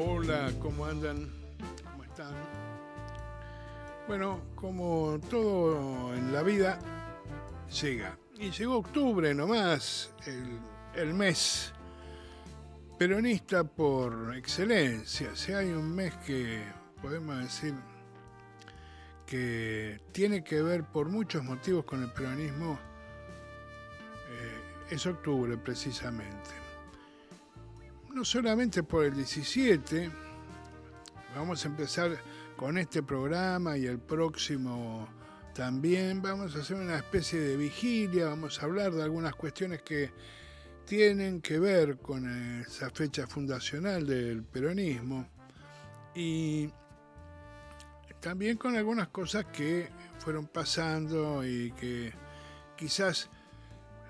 Hola, ¿cómo andan? ¿Cómo están? Bueno, como todo en la vida, llega. Y llegó octubre nomás, el mes peronista por excelencia. Si hay un mes que podemos decir que tiene que ver por muchos motivos con el peronismo, es octubre precisamente. No solamente por el 17, vamos a empezar con este programa y el próximo también. Vamos a hacer una especie de vigilia, vamos a hablar de algunas cuestiones que tienen que ver con esa fecha fundacional del peronismo y también con algunas cosas que fueron pasando y que quizás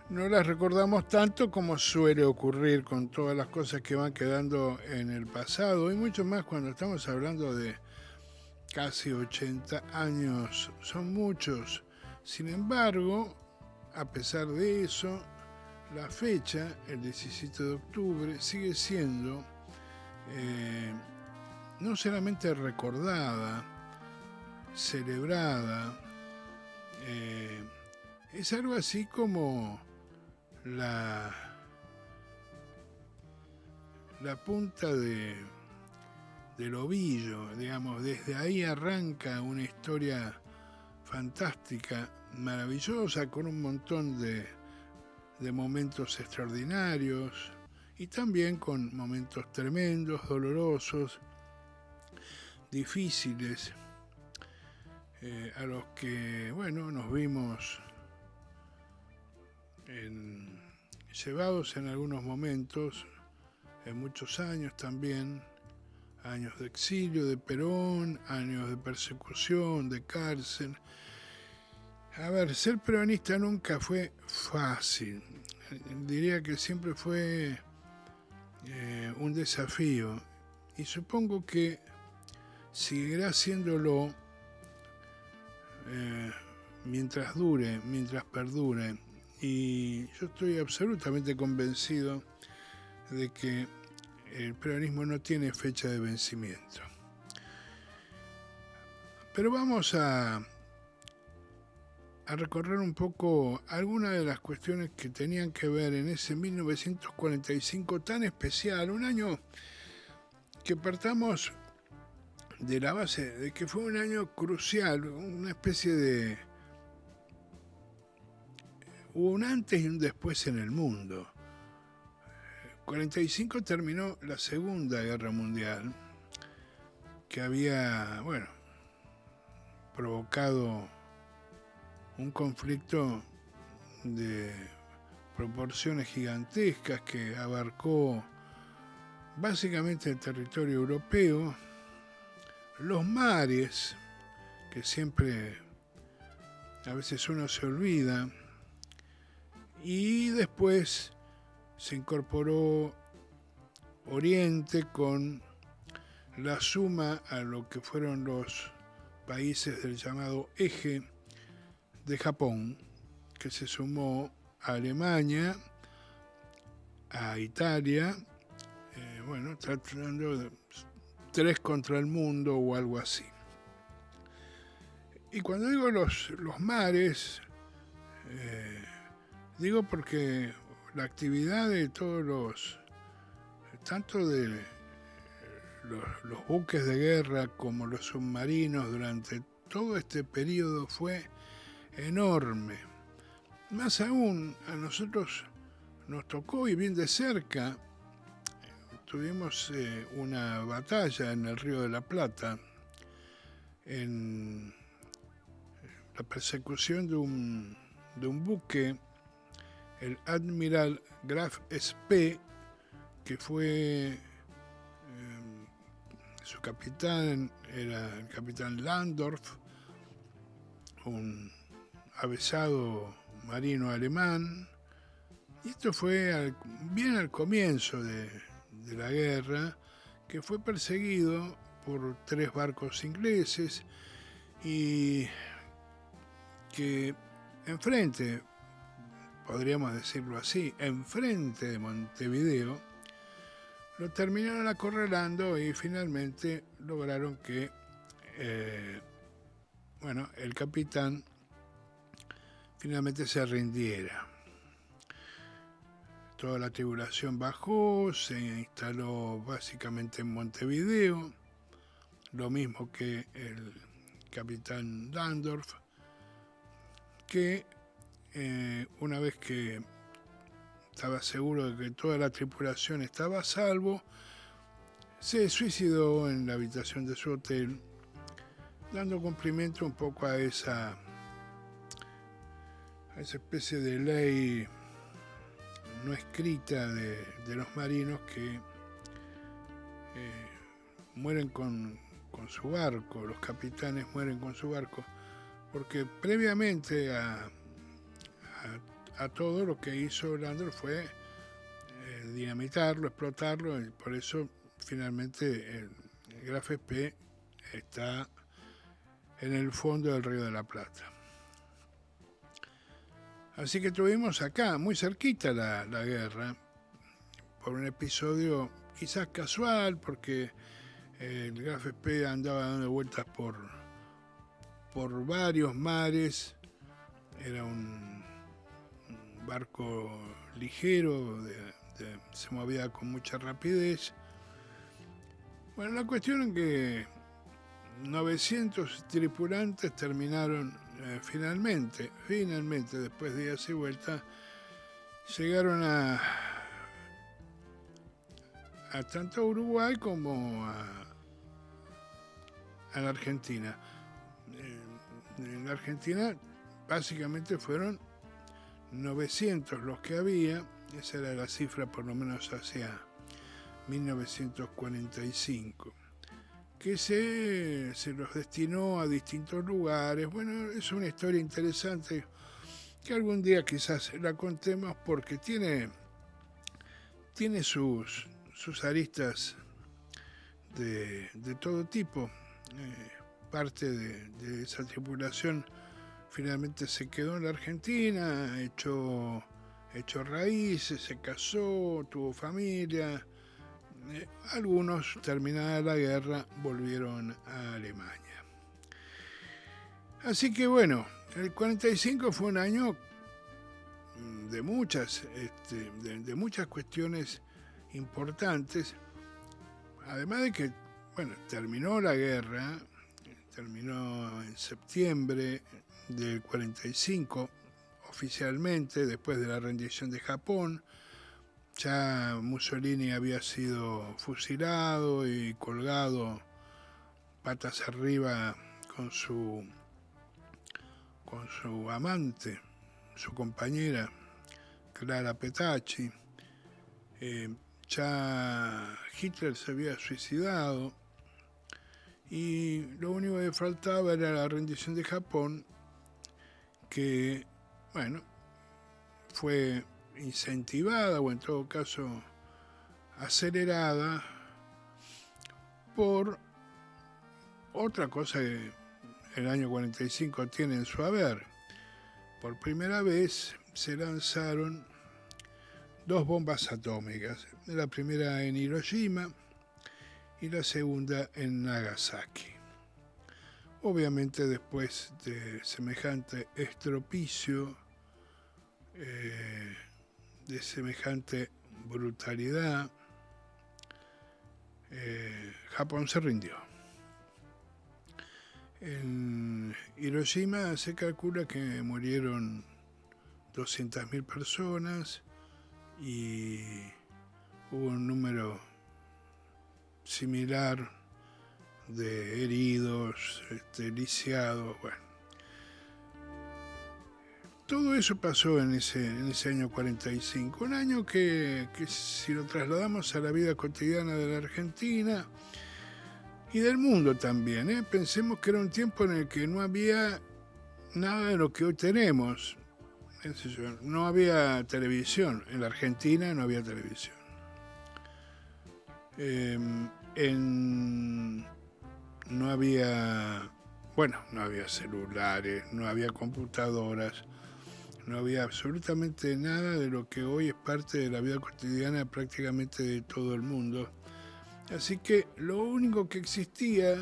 no las recordamos tanto como suele ocurrir con todas las cosas que van quedando en el pasado y mucho más cuando estamos hablando de casi 80 años, son muchos. Sin embargo, a pesar de eso, la fecha, el 17 de octubre, sigue siendo no solamente recordada, celebrada, es algo así como la punta del ovillo, digamos, desde ahí arranca una historia fantástica, maravillosa, con un montón de momentos extraordinarios y también con momentos tremendos, dolorosos, difíciles, a los que, bueno, nos vimos llevados en algunos momentos, en muchos años también, años de exilio de Perón, años de persecución, de cárcel. A ver, ser peronista nunca fue fácil. Diría que siempre fue un desafío. Y supongo que seguirá haciéndolo mientras dure, mientras perdure. Y yo estoy absolutamente convencido de que el peronismo no tiene fecha de vencimiento. Pero vamos a recorrer un poco algunas de las cuestiones que tenían que ver en ese 1945 tan especial, un año que partamos de la base de que fue un año crucial, una especie de un antes y un después en el mundo. 45 terminó la Segunda Guerra Mundial, que había, bueno, provocado un conflicto de proporciones gigantescas que abarcó básicamente el territorio europeo, los mares, que siempre a veces uno se olvida, y después se incorporó Oriente con la suma a lo que fueron los países del llamado eje de Japón, que se sumó a Alemania, a Italia, bueno, tratando de 3 contra el mundo o algo así. Y cuando digo los mares, digo porque la actividad de todos tanto de los buques de guerra como los submarinos durante todo este periodo fue enorme. Más aún, a nosotros nos tocó y bien de cerca. Tuvimos una batalla en el Río de la Plata, en la persecución de un buque, el Admiral Graf Spee, que fue su capitán, era el capitán Landorf, un avezado marino alemán. Y esto fue bien al comienzo de la guerra, que fue perseguido por 3 barcos ingleses y que enfrente, podríamos decirlo así, enfrente de Montevideo, lo terminaron acorralando y finalmente lograron que el capitán finalmente se rindiera. Toda la tripulación bajó, se instaló básicamente en Montevideo, lo mismo que el capitán Landorf, que una vez que estaba seguro de que toda la tripulación estaba a salvo, se suicidó en la habitación de su hotel, dando cumplimiento un poco a esa especie de ley no escrita de los marinos que mueren con su barco, los capitanes mueren con su barco, porque previamente a todo lo que hizo Landor fue dinamitarlo, explotarlo, y por eso finalmente el Graf Spee está en el fondo del Río de la Plata. Así que tuvimos acá, muy cerquita la guerra, por un episodio quizás casual, porque el Graf Spee andaba dando vueltas por varios mares, era un barco ligero, se movía con mucha rapidez. Bueno, la cuestión es que 900 tripulantes terminaron finalmente, después de días y vueltas, llegaron a tanto a Uruguay como a la Argentina. En la Argentina básicamente fueron 900 los que había, esa era la cifra por lo menos hacia 1945, que se los destinó a distintos lugares. Bueno, es una historia interesante que algún día quizás la contemos, porque tiene sus aristas de todo tipo. Parte de esa tripulación finalmente se quedó en la Argentina, echó raíces, se casó, tuvo familia. Algunos, terminada la guerra, volvieron a Alemania. Así que bueno, el 45 fue un año de muchas cuestiones importantes, además de que, bueno, terminó la guerra, terminó en septiembre del 45 oficialmente, después de la rendición de Japón. Ya Mussolini había sido fusilado y colgado patas arriba con su amante, su compañera Clara Petacci. Ya Hitler se había suicidado y lo único que faltaba era la rendición de Japón, que, bueno, fue incentivada, o en todo caso acelerada, por otra cosa que el año 45 tiene en su haber. Por primera vez se lanzaron 2 bombas atómicas, la primera en Hiroshima y la segunda en Nagasaki. Obviamente, después de semejante estropicio, de semejante brutalidad, Japón se rindió. En Hiroshima se calcula que murieron 200.000 personas y hubo un número similar de heridos, lisiados. Bueno, todo eso pasó en ese año 45, un año que si lo trasladamos a la vida cotidiana de la Argentina y del mundo también, pensemos que era un tiempo en el que no había nada de lo que hoy tenemos. No había televisión, en la Argentina no había televisión. No había celulares, no había computadoras, no había absolutamente nada de lo que hoy es parte de la vida cotidiana prácticamente de todo el mundo. Así que lo único que existía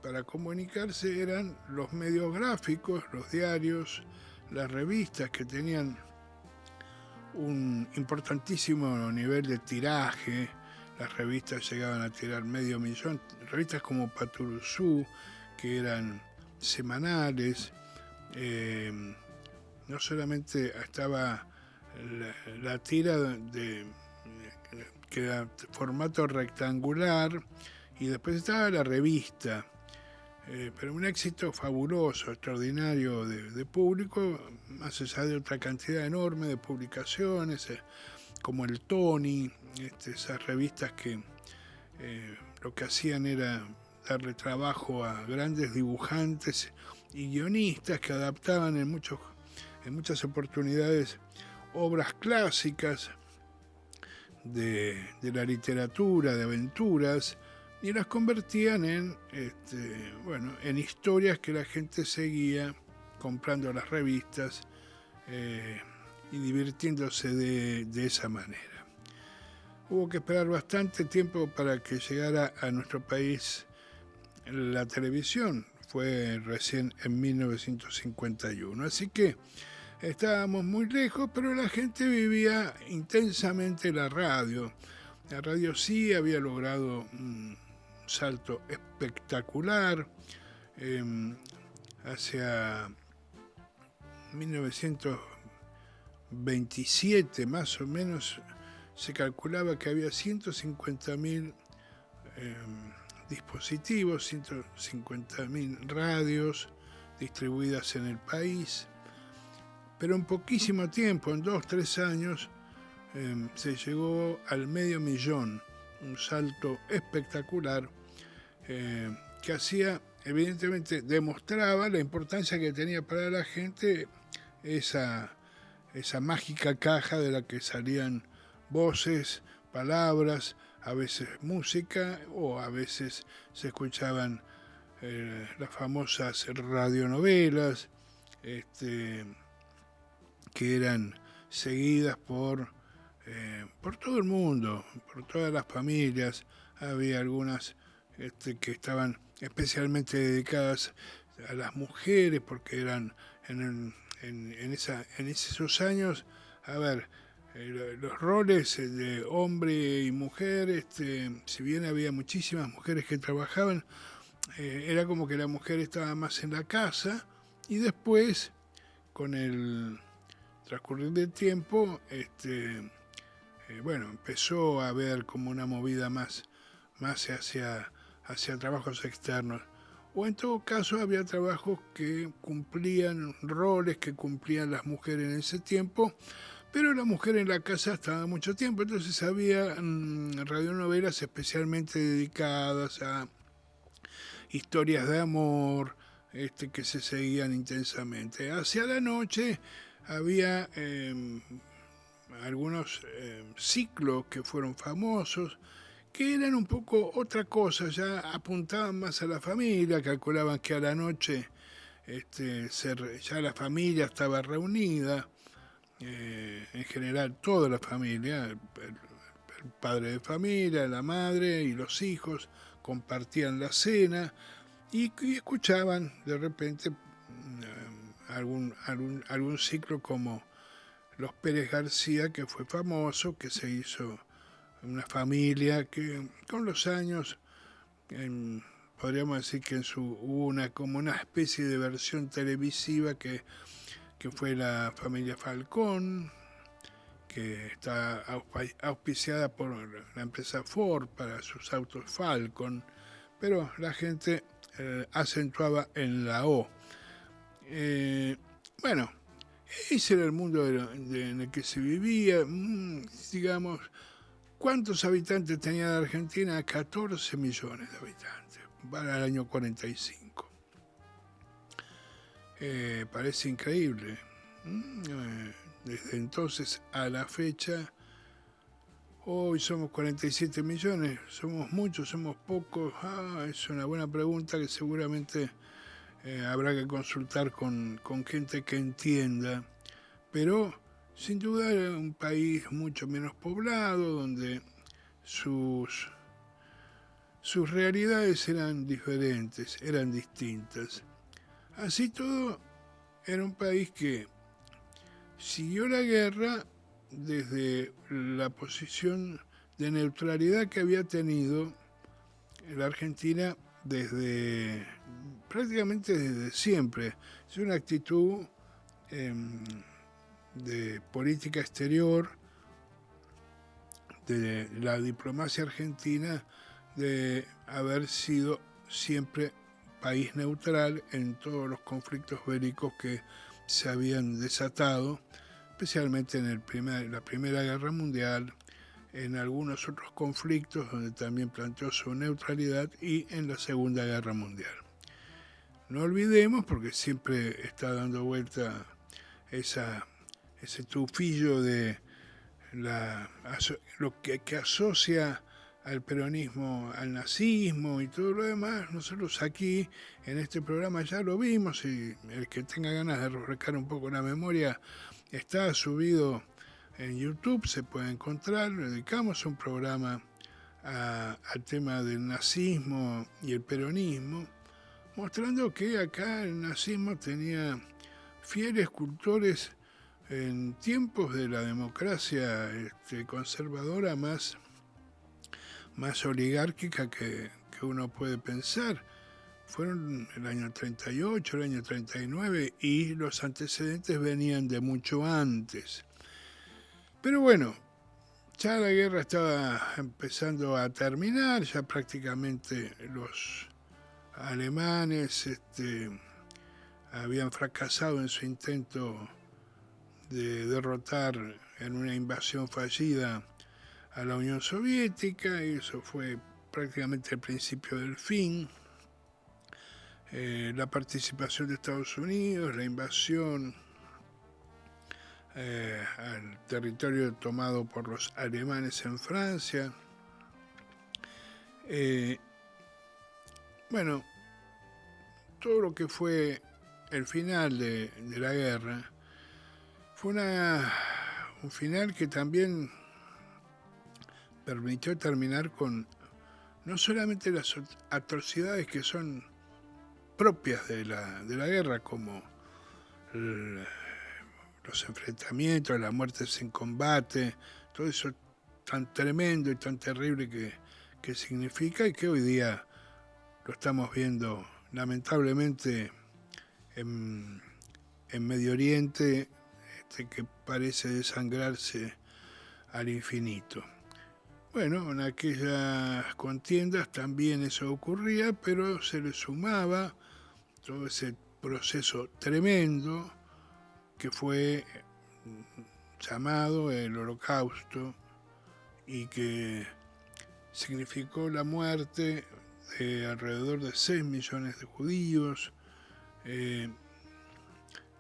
para comunicarse eran los medios gráficos, los diarios, las revistas que tenían un importantísimo nivel de tiraje. Las revistas llegaban a tirar 500.000, revistas como Paturuzú, que eran semanales. No solamente estaba la tira que era formato rectangular, y después estaba la revista, pero un éxito fabuloso, extraordinario de público, más allá de otra cantidad enorme de publicaciones, como el Tony, esas revistas que lo que hacían era darle trabajo a grandes dibujantes y guionistas que adaptaban en muchas oportunidades obras clásicas de la literatura, de aventuras, y las convertían en historias que la gente seguía comprando las revistas y divirtiéndose de esa manera. Hubo que esperar bastante tiempo para que llegara a nuestro país la televisión. Fue recién en 1951. Así que estábamos muy lejos, pero la gente vivía intensamente la radio. La radio sí había logrado un salto espectacular. Hacia 1927 más o menos se calculaba que había 150.000 dispositivos, 150.000 radios distribuidas en el país, pero en poquísimo tiempo, en 2-3 años, se llegó al 500.000, un salto espectacular que hacía, evidentemente, demostraba la importancia que tenía para la gente esa mágica caja de la que salían voces, palabras, a veces música, o a veces se escuchaban las famosas radionovelas, que eran seguidas por todo el mundo, por todas las familias. Había algunas que estaban especialmente dedicadas a las mujeres, porque eran en esos años, a ver, los roles de hombre y mujer, si bien había muchísimas mujeres que trabajaban, era como que la mujer estaba más en la casa, y después, con el transcurrir del tiempo, empezó a haber como una movida más hacia trabajos externos. O en todo caso había trabajos que cumplían roles que cumplían las mujeres en ese tiempo, pero la mujer en la casa estaba mucho tiempo, entonces había radionovelas especialmente dedicadas a historias de amor, que se seguían intensamente. Hacia la noche había algunos ciclos que fueron famosos, que eran un poco otra cosa, ya apuntaban más a la familia, calculaban que a la noche ya la familia estaba reunida, en general toda la familia, el padre de familia, la madre y los hijos compartían la cena y escuchaban de repente algún ciclo como Los Pérez García, que fue famoso, que se hizo una familia que con los años podríamos decir que hubo como una especie de versión televisiva que fue la familia Falcón, que está auspiciada por la empresa Ford para sus autos Falcon, pero la gente acentuaba en la O. Ese era el mundo en el que se vivía. Digamos, ¿cuántos habitantes tenía la Argentina? 14 millones de habitantes para el año 45. Parece increíble. Desde entonces a la fecha, hoy somos 47 millones. ¿Somos muchos? ¿Somos pocos? Es una buena pregunta que seguramente habrá que consultar con gente que entienda. pero sin duda era un país mucho menos poblado, donde sus realidades eran diferentes, eran distintas. Así todo, era un país que siguió la guerra desde la posición de neutralidad que había tenido la Argentina prácticamente desde siempre. Es una actitud de política exterior de la diplomacia argentina, de haber sido siempre país neutral en todos los conflictos bélicos que se habían desatado, especialmente en la Primera Guerra Mundial, en algunos otros conflictos donde también planteó su neutralidad, y en la Segunda Guerra Mundial. No olvidemos, porque siempre está dando vuelta ese tufillo de lo que asocia al peronismo, al nazismo y todo lo demás. Nosotros aquí en este programa ya lo vimos, y el que tenga ganas de refrescar un poco la memoria, está subido en YouTube, se puede encontrar. Le dedicamos un programa al tema del nazismo y el peronismo, mostrando que acá el nazismo tenía fieles cultores en tiempos de la democracia conservadora más oligárquica que uno puede pensar. Fueron el año 38, el año 39, y los antecedentes venían de mucho antes. Pero bueno, ya la guerra estaba empezando a terminar, ya prácticamente los alemanes habían fracasado en su intento de derrotar en una invasión fallida a la Unión Soviética, y eso fue prácticamente el principio del fin. La participación de Estados Unidos, la invasión al territorio tomado por los alemanes en Francia. Bueno, todo lo que fue el final de la guerra fue un final que también permitió terminar con no solamente las atrocidades que son propias de la guerra, como los enfrentamientos, las muertes en combate, todo eso tan tremendo y tan terrible que significa, y que hoy día lo estamos viendo lamentablemente en Medio Oriente, que parece desangrarse al infinito. Bueno, en aquellas contiendas también eso ocurría, pero se le sumaba todo ese proceso tremendo que fue llamado el Holocausto, y que significó la muerte de alrededor de 6 millones de judíos,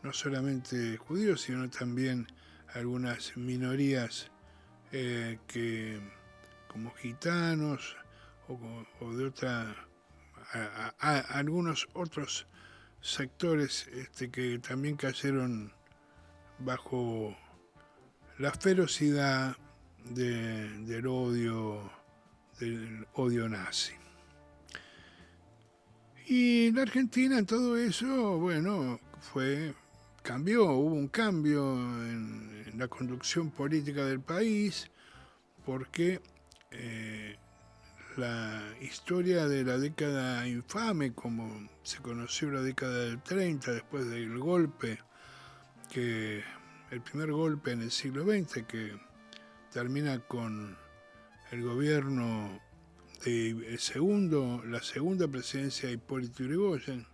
no solamente judíos, sino también algunas minorías como gitanos o de algunos otros sectores que también cayeron bajo la ferocidad del odio nazi. Y la Argentina en todo eso, bueno, hubo un cambio en la conducción política del país, porque la historia de la década infame, como se conoció la década del 30, después del golpe, el primer golpe en el siglo XX, que termina con el gobierno de la segunda presidencia de Hipólito Yrigoyen,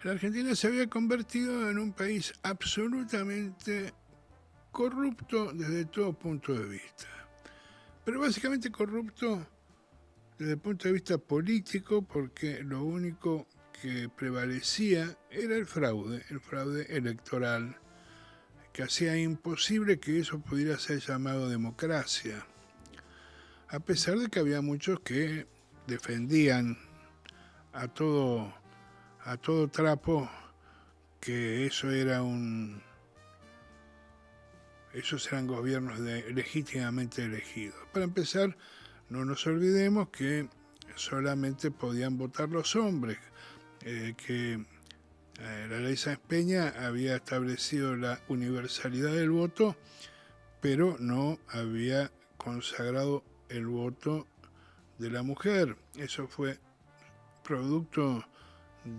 la Argentina se había convertido en un país absolutamente corrupto desde todo punto de vista. Pero básicamente corrupto desde el punto de vista político, porque lo único que prevalecía era el fraude electoral, que hacía imposible que eso pudiera ser llamado democracia, a pesar de que había muchos que defendían a todo trapo que eso era un esos eran gobiernos legítimamente elegidos. Para empezar, no nos olvidemos que solamente podían votar los hombres, que la ley Sáenz Peña había establecido la universalidad del voto, pero no había consagrado el voto de la mujer. Eso fue producto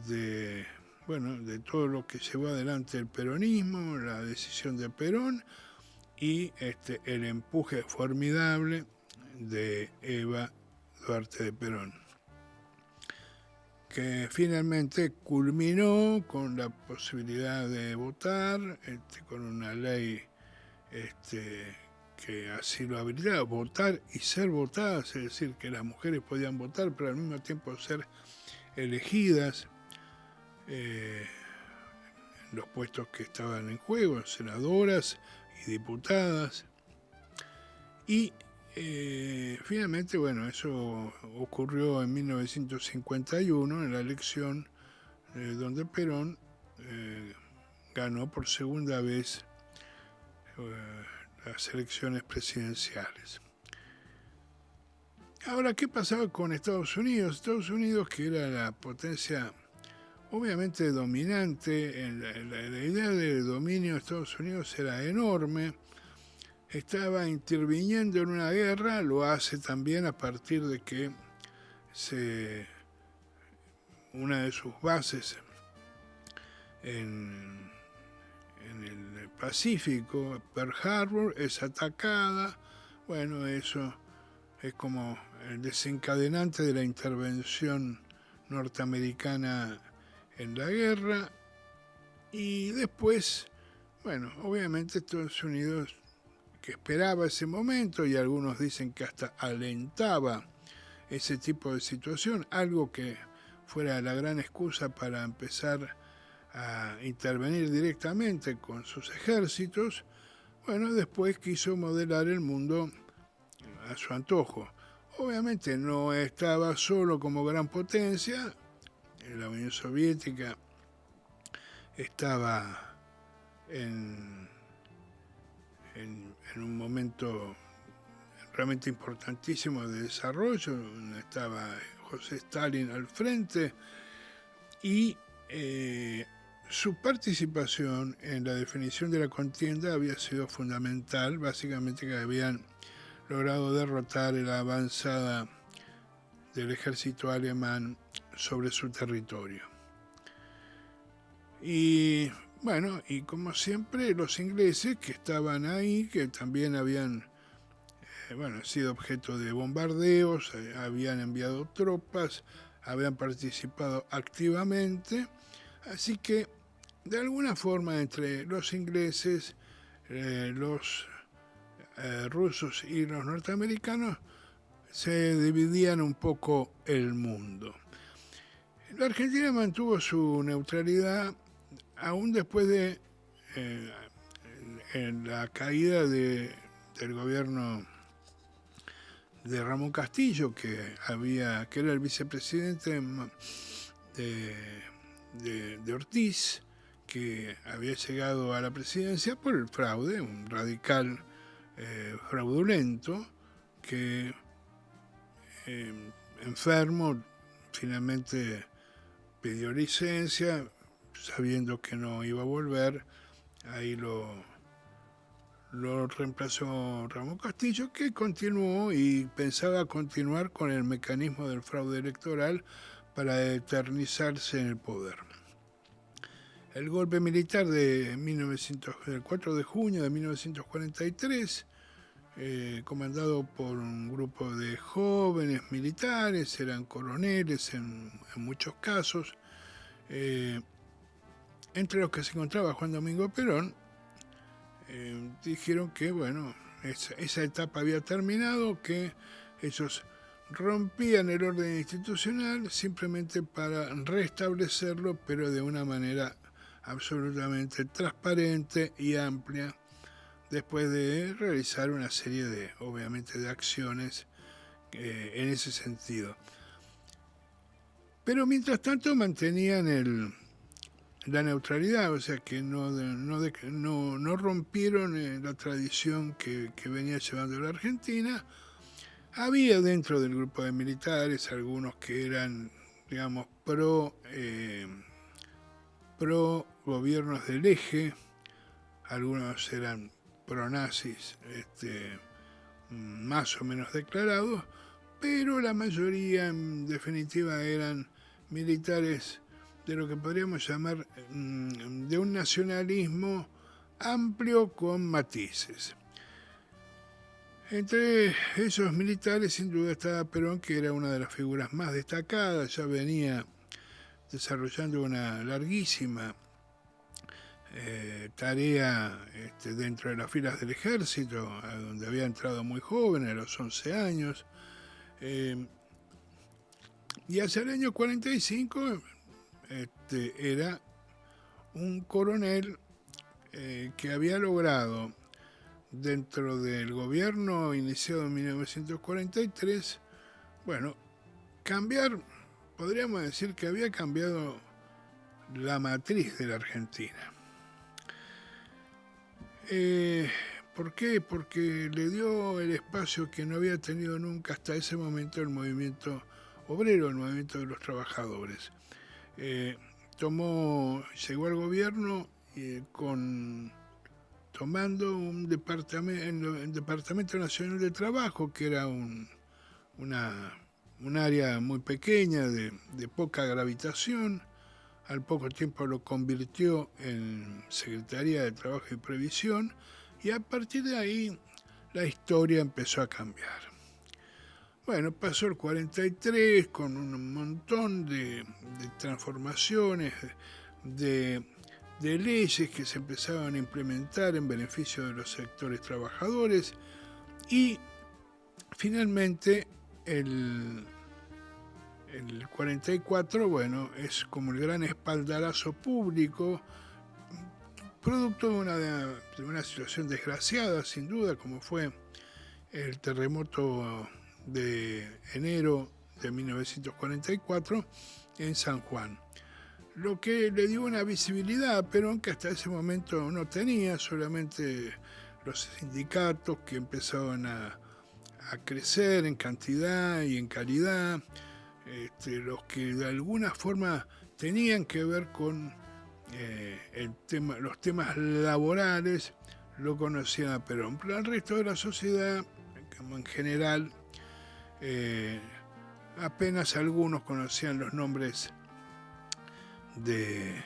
de todo lo que llevó adelante el peronismo, la decisión de Perón y el empuje formidable de Eva Duarte de Perón, que finalmente culminó con la posibilidad de votar, con una ley que así lo habilitaba, votar y ser votadas, es decir, que las mujeres podían votar, pero al mismo tiempo ser elegidas en los puestos que estaban en juego, senadoras y diputadas. Y finalmente, eso ocurrió en 1951, en la elección donde Perón ganó por segunda vez las elecciones presidenciales. Ahora, ¿qué pasaba con Estados Unidos? Estados Unidos, que era la potencia obviamente dominante, la idea de dominio de Estados Unidos era enorme, estaba interviniendo en una guerra, lo hace también a partir de que una de sus bases en el Pacífico, Pearl Harbor, es atacada. Eso es como el desencadenante de la intervención norteamericana en la guerra. Y después, obviamente Estados Unidos, que esperaba ese momento, y algunos dicen que hasta alentaba ese tipo de situación, algo que fuera la gran excusa para empezar a intervenir directamente con sus ejércitos, después quiso modelar el mundo a su antojo. Obviamente no estaba solo como gran potencia, la Unión Soviética estaba en un momento realmente importantísimo de desarrollo, estaba José Stalin al frente, y su participación en la definición de la contienda había sido fundamental, básicamente que habían logrado derrotar la avanzada del ejército alemán sobre su territorio. Y y como siempre los ingleses que estaban ahí, que también habían sido objeto de bombardeos, habían enviado tropas, habían participado activamente, así que de alguna forma entre los ingleses, los rusos y los norteamericanos se dividían un poco el mundo. La Argentina mantuvo su neutralidad aún después de la caída del gobierno de Ramón Castillo, que era el vicepresidente de Ortiz, que había llegado a la presidencia por el fraude, un radical fraudulento, que enfermo finalmente pidió licencia, sabiendo que no iba a volver. Ahí lo reemplazó Ramón Castillo, que continuó y pensaba continuar con el mecanismo del fraude electoral para eternizarse en el poder. El golpe militar del 4 de junio de 1943, comandado por un grupo de jóvenes militares, eran coroneles en muchos casos, entre los que se encontraba Juan Domingo Perón, dijeron que esa etapa había terminado, que ellos rompían el orden institucional simplemente para restablecerlo, pero de una manera absolutamente transparente y amplia, después de realizar una serie de acciones en ese sentido. Pero mientras tanto mantenían el la neutralidad, o sea que no rompieron la tradición que venía llevando la Argentina. Había dentro del grupo de militares algunos que eran, digamos, pro gobiernos del eje, algunos eran pro nazis, más o menos declarados, pero la mayoría en definitiva eran militares de lo que podríamos llamar de un nacionalismo amplio con matices. Entre esos militares sin duda estaba Perón, que era una de las figuras más destacadas, ya venía desarrollando una larguísima tarea dentro de las filas del ejército, donde había entrado muy joven, a los 11 años, y hacia el año 45 era un coronel que había logrado, dentro del gobierno iniciado en 1943, bueno, podríamos decir que había cambiado la matriz de la Argentina. ¿Por qué? Porque le dio el espacio que no había tenido nunca hasta ese momento el movimiento obrero, el movimiento de los trabajadores. Llegó al gobierno tomando el Departamento Nacional de Trabajo, que era un área muy pequeña, de poca gravitación. Al poco tiempo lo convirtió en Secretaría de Trabajo y Previsión, y a partir de ahí la historia empezó a cambiar. Bueno, pasó el 43 con un montón de transformaciones, de leyes que se empezaban a implementar en beneficio de los sectores trabajadores, y finalmente el 44, bueno, es como el gran espaldarazo público, producto de una situación desgraciada, sin duda, como fue el terremoto de enero de 1944 en San Juan. Lo que le dio una visibilidad a Perón que hasta ese momento no tenía, solamente los sindicatos que empezaban a crecer en cantidad y en calidad, los que de alguna forma tenían que ver con los temas laborales, lo conocían a Perón. Pero el resto de la sociedad, como en general, apenas algunos conocían los nombres de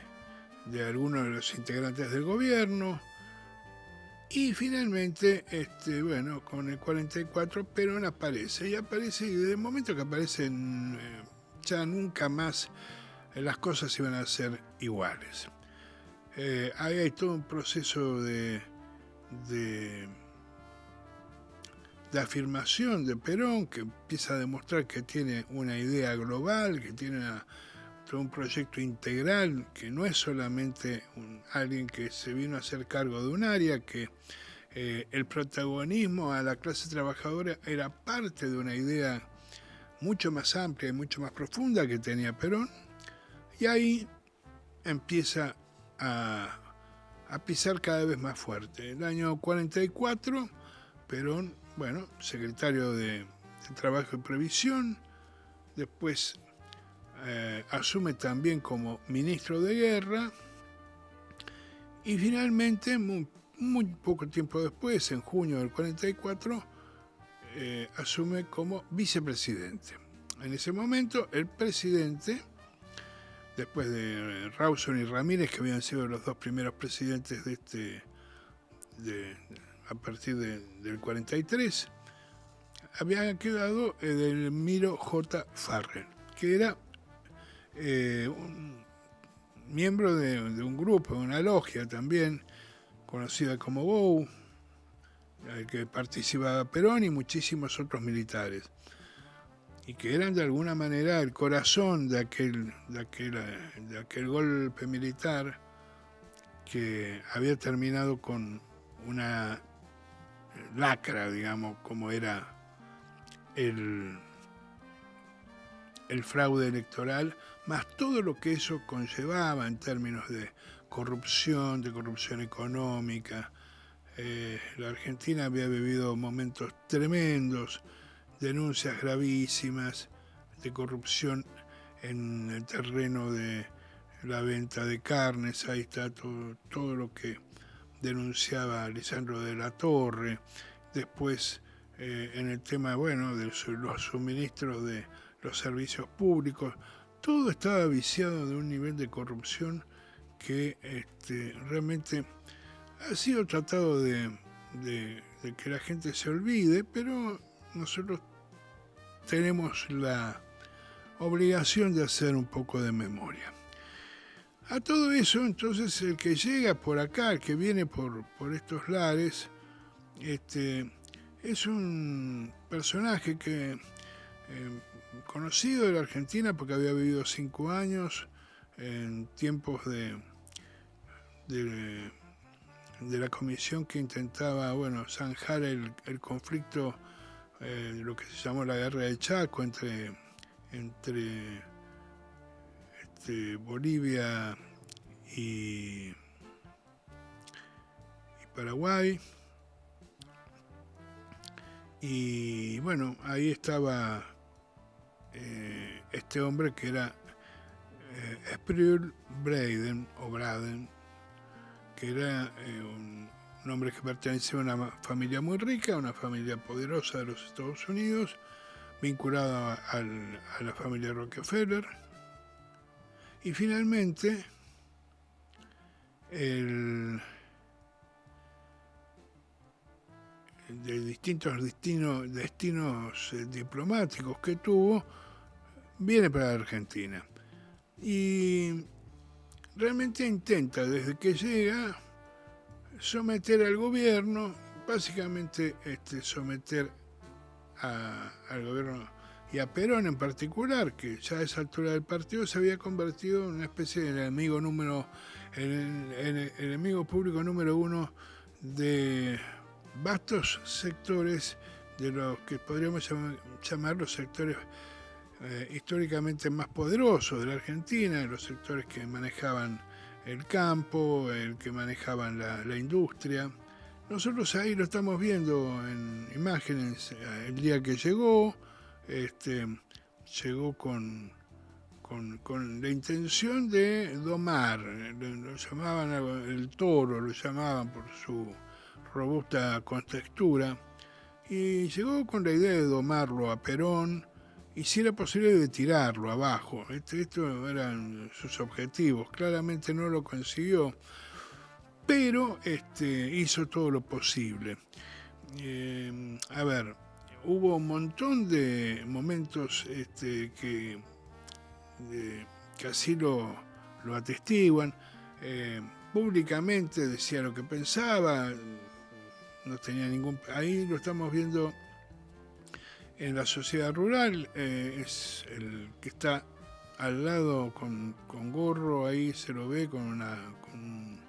algunos de los integrantes del gobierno. Y finalmente, bueno, con el 44 Perón aparece, y desde el momento que aparecen, ya nunca más las cosas iban a ser iguales. Ahí hay todo un proceso de afirmación de Perón, que empieza a demostrar que tiene una idea global, que tiene todo un proyecto integral, que no es solamente alguien que se vino a hacer cargo de un área, que el protagonismo a la clase trabajadora era parte de una idea mucho más amplia y mucho más profunda que tenía Perón, y ahí empieza a pisar cada vez más fuerte. El año 44, Perón, bueno, secretario de Trabajo y Previsión, después asume también como ministro de Guerra, y finalmente, muy poco tiempo después, en junio del 44, asume como vicepresidente. En ese momento, el presidente, después de Rawson y Ramírez, que habían sido los dos primeros presidentes a partir del 43, había quedado Edelmiro J. Farrell, que era un miembro de un grupo, de una logia también, conocida como BOU, al que participaba Perón y muchísimos otros militares, y que eran de alguna manera el corazón de aquel golpe militar que había terminado con una lacra, digamos, como era el el fraude electoral, más todo lo que eso conllevaba en términos de corrupción económica. La Argentina había vivido momentos tremendos, denuncias gravísimas de corrupción en el terreno de la venta de carnes. Ahí está todo lo que denunciaba Lisandro de la Torre. Después, en el tema, bueno, de los suministros de los servicios públicos, todo estaba viciado de un nivel de corrupción que realmente ha sido tratado de que la gente se olvide, pero nosotros tenemos la obligación de hacer un poco de memoria. A todo eso, entonces, el que llega por acá, el que viene por estos lares, es un personaje que conocido de la Argentina porque había vivido 5 años en tiempos de la comisión que intentaba, bueno, zanjar el conflicto, lo que se llamó la Guerra del Chaco entre Bolivia y Paraguay. Y bueno, ahí estaba este hombre que era Spriul Braden, que era un hombre que pertenecía a una familia muy rica, una familia poderosa de los Estados Unidos, vinculado a la familia Rockefeller. Y finalmente, de distintos destinos diplomáticos que tuvo, viene para la Argentina. Y realmente intenta, desde que llega, someter al gobierno, básicamente someter al gobierno y a Perón en particular, que ya a esa altura del partido se había convertido en una especie de enemigo público número uno de vastos sectores de los que podríamos llamar los sectores históricamente más poderosos de la Argentina, los sectores que manejaban el campo, el que manejaban la industria. Nosotros ahí lo estamos viendo en imágenes el día que llegó. Llegó con la intención de domar, lo llamaban el toro, lo llamaban por su robusta contextura, y llegó con la idea de domarlo a Perón y si era posible de tirarlo abajo. Estos eran sus objetivos. Claramente no lo consiguió, pero hizo todo lo posible. A ver, hubo un montón de momentos que así lo atestiguan. Públicamente decía lo que pensaba, no tenía ningún... Ahí lo estamos viendo en La Sociedad Rural, es el que está al lado con gorro, ahí se lo ve con un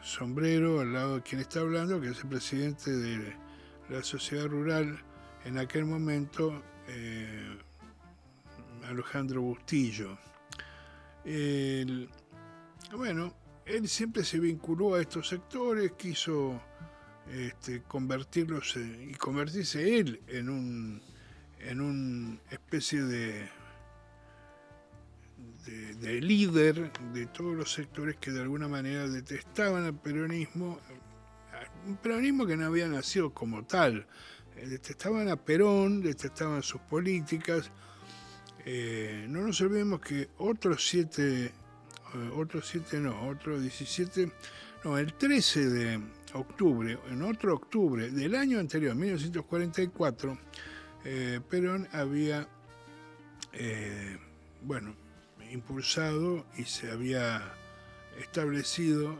sombrero al lado de quien está hablando, que es el presidente de La Sociedad Rural en aquel momento, Alejandro Bustillo. Bueno, él siempre se vinculó a estos sectores, quiso convertirlos y convertirse él en una especie de líder de todos los sectores que de alguna manera detestaban al peronismo, un peronismo que no había nacido como tal. Detestaban a Perón, detestaban sus políticas. No nos olvidemos que el 13 de octubre, en otro octubre del año anterior, 1944, Perón había impulsado y se había establecido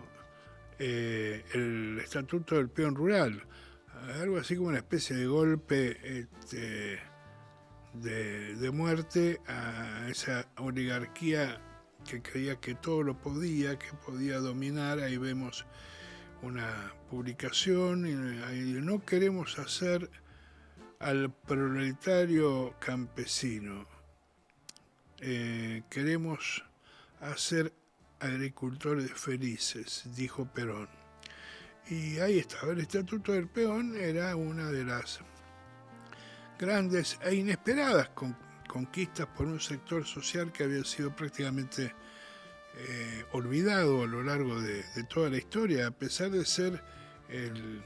el Estatuto del Peón Rural, algo así como una especie de golpe de muerte a esa oligarquía que creía que todo lo podía, que podía dominar. Ahí vemos una publicación, y no queremos hacer al proletario campesino. Queremos hacer agricultores felices, dijo Perón. Y ahí estaba, el Estatuto del Peón era una de las grandes e inesperadas conquistas por un sector social que había sido prácticamente olvidado a lo largo de toda la historia, a pesar de ser el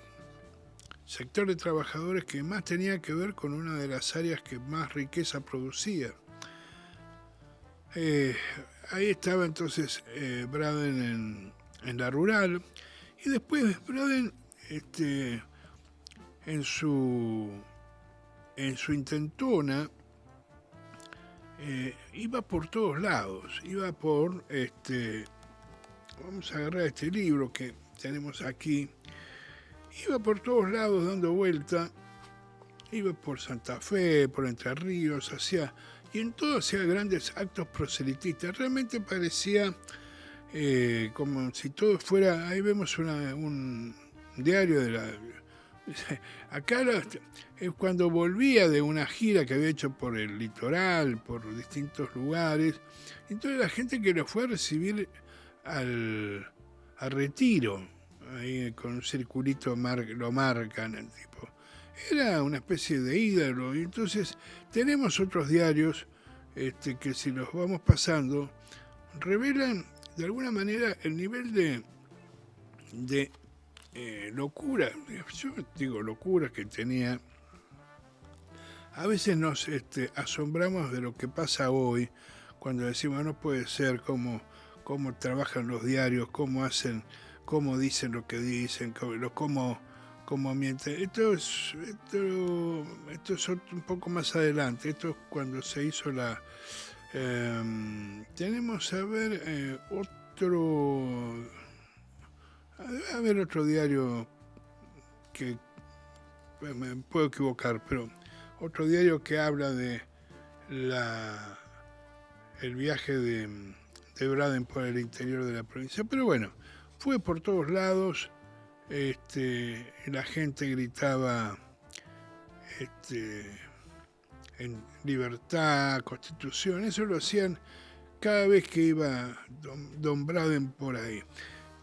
sector de trabajadores que más tenía que ver con una de las áreas que más riqueza producía. Ahí estaba entonces Braden en la rural, y después Braden en su intentona iba por todos lados, iba por vamos a agarrar este libro que tenemos aquí, iba por todos lados dando vuelta, iba por Santa Fe, por Entre Ríos, y en todo hacía grandes actos proselitistas. Realmente parecía como si todo fuera, ahí vemos un diario de la... Acá es cuando volvía de una gira que había hecho por el litoral, por distintos lugares, entonces la gente que lo fue a recibir al Retiro, ahí con un circulito lo marcan, el tipo. Era una especie de ídolo, y entonces tenemos otros diarios que si los vamos pasando, revelan de alguna manera el nivel de locura, yo digo locura que tenía. A veces nos asombramos de lo que pasa hoy, cuando decimos no puede ser, cómo trabajan los diarios, cómo dicen lo que dicen, cómo mienten. Esto es un poco más adelante, esto es cuando se hizo la... tenemos a ver otro diario que me puedo equivocar, pero otro diario que habla de el viaje de Braden por el interior de la provincia. Pero bueno, fue por todos lados, la gente gritaba en libertad, constitución, eso lo hacían cada vez que iba don Braden por ahí.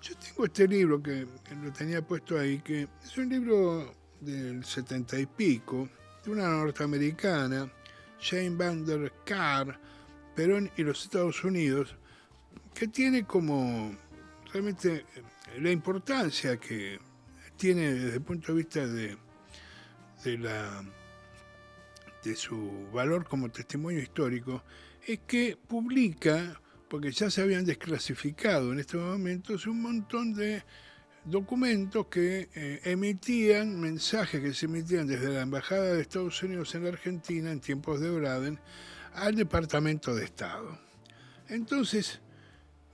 Yo tengo este libro que lo tenía puesto ahí, que es un libro del 70 y pico, de una norteamericana, Jane Van der Kar, Perón y los Estados Unidos, que tiene como realmente la importancia que tiene desde el punto de vista de su valor como testimonio histórico, es que publica, porque ya se habían desclasificado en estos momentos, un montón de documentos que emitían, mensajes que se emitían desde la Embajada de Estados Unidos en la Argentina en tiempos de Braden al Departamento de Estado. Entonces,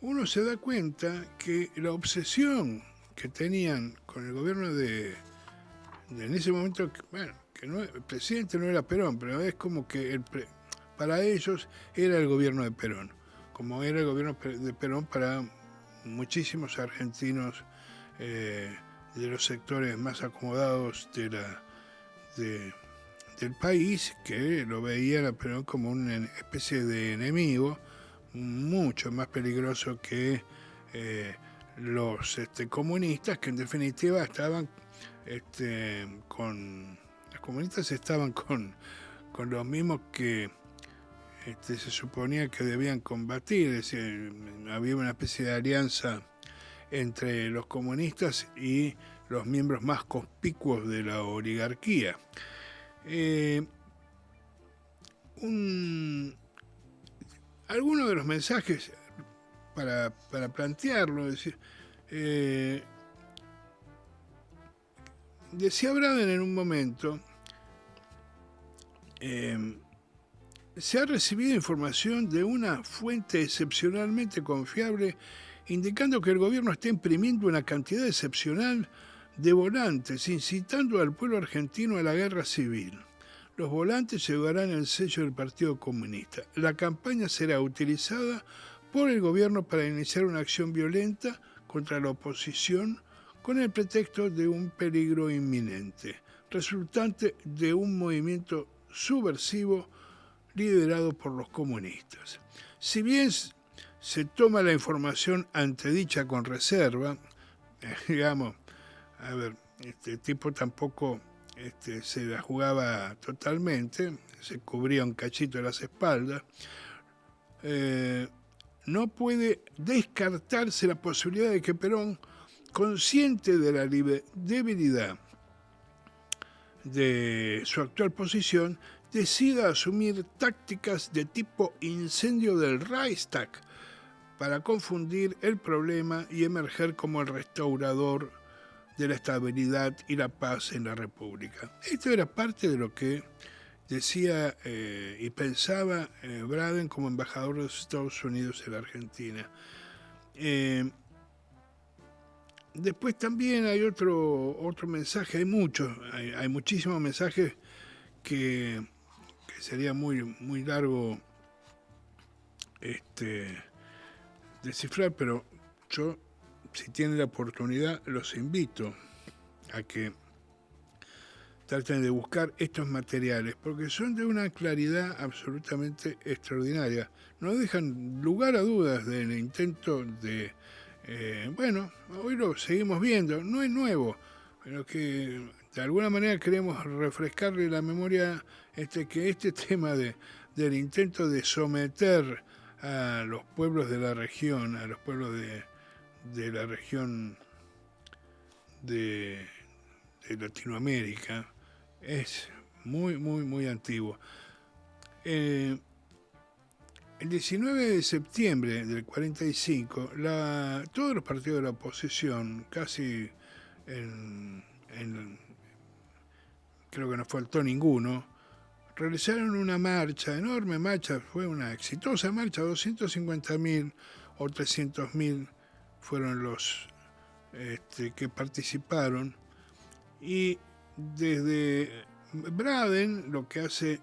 uno se da cuenta que la obsesión que tenían con el gobierno en ese momento, bueno, que el presidente no era Perón, pero es como que para ellos era el gobierno de Perón, como era el gobierno de Perón para muchísimos argentinos de los sectores más acomodados del país, que lo veían a Perón como una especie de enemigo mucho más peligroso que los comunistas, que en definitiva estaban los comunistas estaban con los mismos que se suponía que debían combatir, es decir, había una especie de alianza entre los comunistas y los miembros más conspicuos de la oligarquía. Algunos de los mensajes para plantearlo, es decir, decía Braden en un momento, se ha recibido información de una fuente excepcionalmente confiable indicando que el gobierno está imprimiendo una cantidad excepcional de volantes, incitando al pueblo argentino a la guerra civil. Los volantes llevarán el sello del Partido Comunista. La campaña será utilizada por el gobierno para iniciar una acción violenta contra la oposición con el pretexto de un peligro inminente. resultante de un movimiento subversivo liderado por los comunistas. Si bien se toma la información antedicha con reserva, digamos, a ver, este tipo tampoco se la jugaba totalmente, se cubría un cachito de las espaldas, no puede descartarse la posibilidad de que Perón, consciente de la debilidad de su actual posición, decida asumir tácticas de tipo incendio del Reichstag para confundir el problema y emerger como el restaurador de la estabilidad y la paz en la República. Esto era parte de lo que decía y pensaba Braden como embajador de los Estados Unidos en la Argentina. Después también hay otro mensaje, hay muchos, hay muchísimos mensajes que sería muy largo descifrar, pero yo, si tienen la oportunidad, los invito a que traten de buscar estos materiales, porque son de una claridad absolutamente extraordinaria. No dejan lugar a dudas del intento de, bueno, hoy lo seguimos viendo, no es nuevo, pero que de alguna manera queremos refrescarle la memoria que este tema del intento de someter a los pueblos de la región, a los pueblos de la región de Latinoamérica, es muy antiguo. El 19 de septiembre del 45, todos los partidos de la oposición, casi creo que no faltó ninguno, realizaron una marcha, enorme marcha, fue una exitosa marcha, 250.000 o 300.000 fueron los que participaron, y desde Braden lo que hace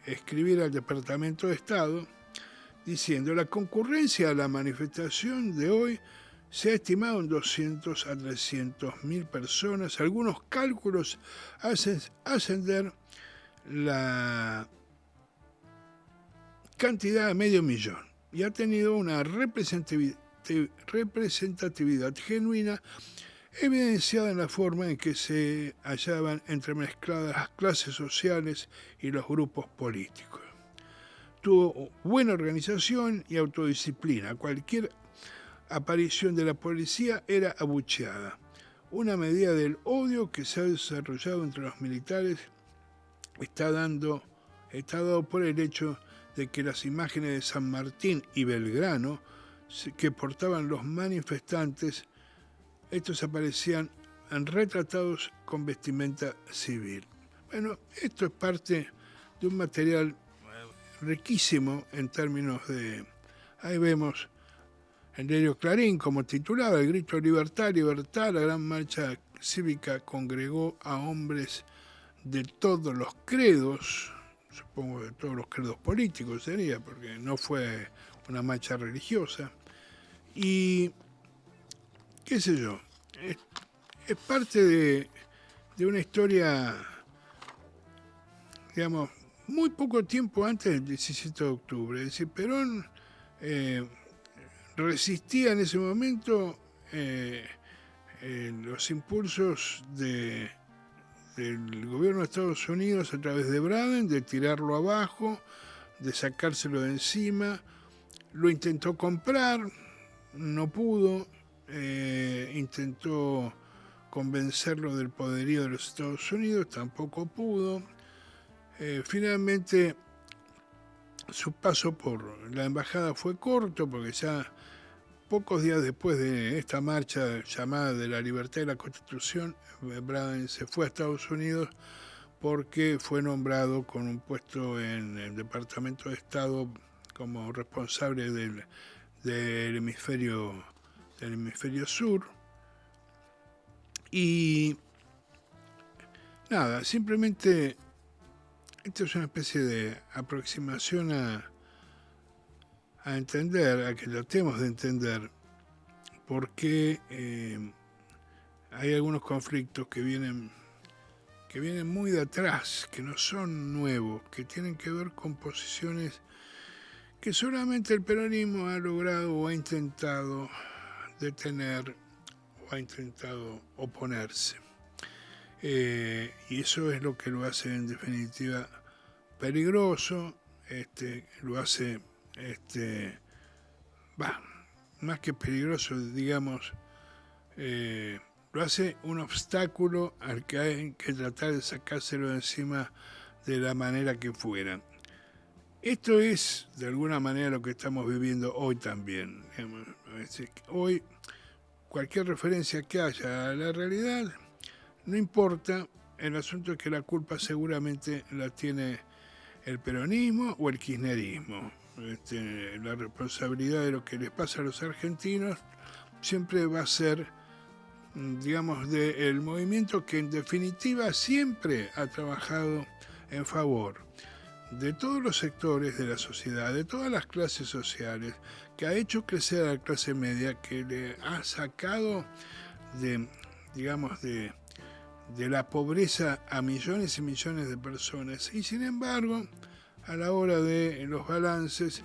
escribir al Departamento de Estado diciendo: la concurrencia a la manifestación de hoy se ha estimado en 200 a 300.000 personas. Algunos cálculos hacen ascender la cantidad a 500.000 y ha tenido una representatividad genuina, evidenciada en la forma en que se hallaban entremezcladas las clases sociales y los grupos políticos. Tuvo buena organización y autodisciplina. Cualquier aparición de la policía era abucheada. Una medida del odio que se ha desarrollado entre los militares está dado por el hecho de que las imágenes de San Martín y Belgrano que portaban los manifestantes, estos aparecían retratados con vestimenta civil. Bueno, esto es parte de un material riquísimo en términos de... Ahí vemos el diario Clarín, como titulaba: el grito de libertad, libertad. La gran marcha cívica congregó a hombres de todos los credos, supongo de todos los credos políticos sería, porque no fue una marcha religiosa, y qué sé yo, es parte de una historia, digamos, muy poco tiempo antes del 17 de octubre. Es decir, Perón resistía en ese momento los impulsos del gobierno de Estados Unidos a través de Braden, de tirarlo abajo, de sacárselo de encima. Lo intentó comprar, no pudo, intentó convencerlo del poderío de los Estados Unidos, tampoco pudo. Finalmente su paso por la embajada fue corto, porque ya pocos días después de esta marcha llamada de la libertad y la Constitución, Braden se fue a Estados Unidos porque fue nombrado con un puesto en el Departamento de Estado como responsable del hemisferio sur. Y nada, simplemente esto es una especie de aproximación a entender, a que tratemos de entender por qué hay algunos conflictos que vienen que vienen muy de atrás, que no son nuevos, que tienen que ver con posiciones que solamente el peronismo ha logrado o ha intentado detener o ha intentado oponerse. Y eso es lo que lo hace en definitiva peligroso, lo hace, más que peligroso, digamos, lo hace un obstáculo al que hay que tratar de sacárselo de encima de la manera que fuera. Esto es, de alguna manera, lo que estamos viviendo hoy también. Hoy, cualquier referencia que haya a la realidad, no importa, el asunto es que la culpa seguramente la tiene el peronismo o el kirchnerismo. La responsabilidad de lo que les pasa a los argentinos siempre va a ser, digamos, del movimiento que en definitiva siempre ha trabajado en favor de todos los sectores de la sociedad, de todas las clases sociales, que ha hecho crecer a la clase media, que le ha sacado de la pobreza a millones y millones de personas. Y sin embargo, a la hora de los balances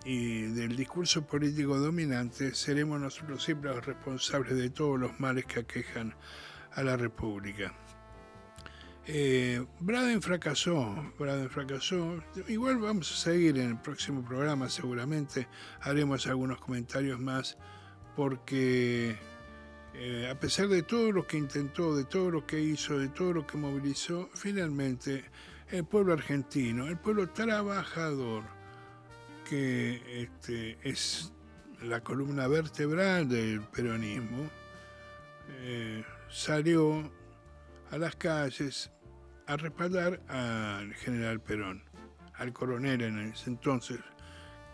y del discurso político dominante, seremos nosotros siempre los responsables de todos los males que aquejan a la República. Braden fracasó. Igual vamos a seguir en el próximo programa, seguramente haremos algunos comentarios más, porque a pesar de todo lo que intentó, de todo lo que hizo, de todo lo que movilizó, finalmente el pueblo argentino, el pueblo trabajador, que es la columna vertebral del peronismo, salió a las calles a respaldar al general Perón, al coronel en ese entonces,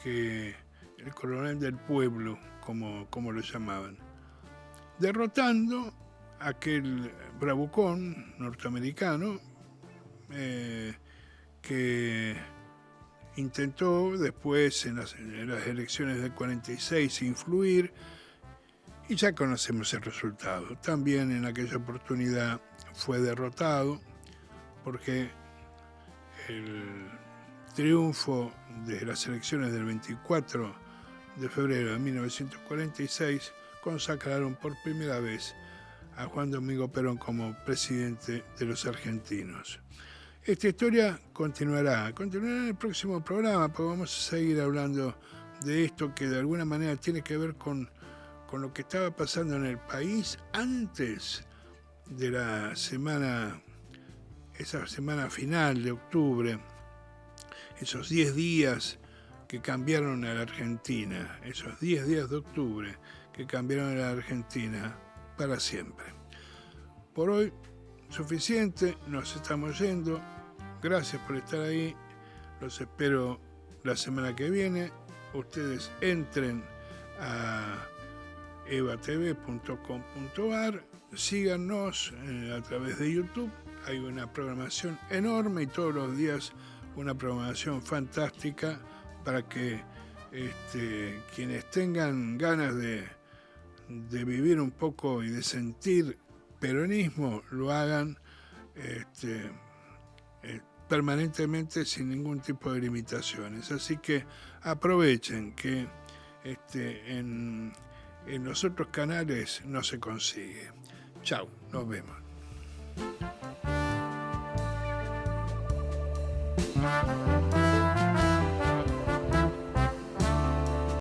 que el coronel del pueblo, como lo llamaban, derrotando a aquel bravucón norteamericano que intentó después en las elecciones del 46 influir, y ya conocemos el resultado. También en aquella oportunidad fue derrotado, porque el triunfo de las elecciones del 24 de febrero de 1946 consagraron por primera vez a Juan Domingo Perón como presidente de los argentinos. Esta historia continuará en el próximo programa, porque vamos a seguir hablando de esto que de alguna manera tiene que ver con lo que estaba pasando en el país antes de la esa semana final de octubre, esos 10 días que cambiaron a la Argentina, esos 10 días de octubre que cambiaron a la Argentina para siempre. Por hoy, suficiente, nos estamos yendo. Gracias por estar ahí, los espero la semana que viene. Ustedes entren a evatv.com.ar, síganos a través de YouTube. Hay una programación enorme y todos los días una programación fantástica para que quienes tengan ganas de vivir un poco y de sentir peronismo lo hagan permanentemente sin ningún tipo de limitaciones. Así que aprovechen que en los otros canales no se consigue. Chau, nos vemos.